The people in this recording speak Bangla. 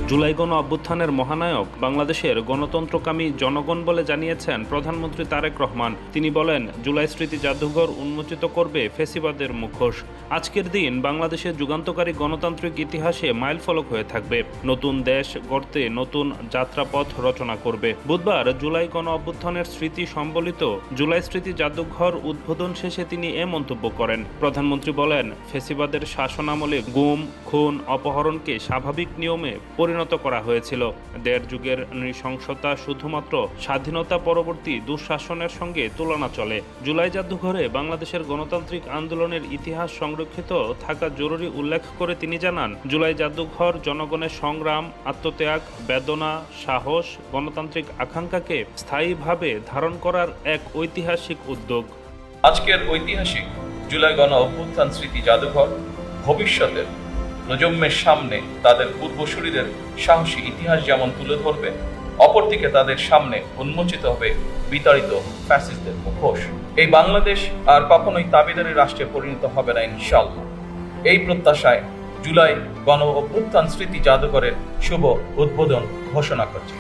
জুলাই গণ অভ্যুত্থানের মহানায়ক বাংলাদেশের গণতন্ত্রকামী জনগণ বলে জানিয়েছেন প্রধানমন্ত্রী তারেক রহমান। তিনি বলেন, জুলাই স্মৃতি জাদুঘর উন্মোচিত করবে ফ্যাসিবাদের মুখোশ। আজকের দিন বাংলাদেশের যুগান্তকারী গণতান্ত্রিক ইতিহাসে মাইলফলক হয়ে থাকবে। নতুন দেশ গড়তে নতুন যাত্রাপথ রচনা করবে। বুধবার জুলাই গণ অভ্যুত্থানের স্মৃতি সম্বলিত জুলাই স্মৃতি জাদুঘর উদ্বোধন শেষে তিনি এ মন্তব্য করেন। প্রধানমন্ত্রী বলেন, ফ্যাসিবাদের শাসনামলে গুম, খুন, অপহরণকে স্বাভাবিক নিয়মে পরিণত করা হয়েছিল। দেড় যুগের নৃশংসতা শুধুমাত্র স্বাধীনতা পরবর্তী দুঃশাসনের সঙ্গে তুলনা চলে। জুলাই জাদুঘরে বাংলাদেশের গণতান্ত্রিক আন্দোলনের ইতিহাস সংরক্ষিত থাকা জরুরি উল্লেখ করে তিনি জানান, জুলাই জাদুঘর জনগণের সংগ্রাম, আত্মত্যাগ, বেদনা, সাহস, গণতান্ত্রিক আকাঙ্ক্ষাকে স্থায়ীভাবে ধারণ করার এক ঐতিহাসিক উদ্যোগ। আজকের ঐতিহাসিক জুলাই গণ অভ্যুত্থান স্মৃতি জাদুঘর ভবিষ্যতের প্রজন্মের সামনে তাদের পূর্বসূরিদের সাহসী ইতিহাস যেমন তুলে ধরবে, অপরদিকে তাদের সামনে উন্মোচিত হবে বিতাড়িত ফ্যাসিস্টদের মুখোশ। এই বাংলাদেশ আর কখনোই তাবেদারি রাষ্ট্রে পরিণত হবে না ইনশাআল্লাহ। এই প্রত্যাশায় জুলাই গণ অভ্যুত্থান স্মৃতি জাদুঘরের শুভ উদ্বোধন ঘোষণা করছি।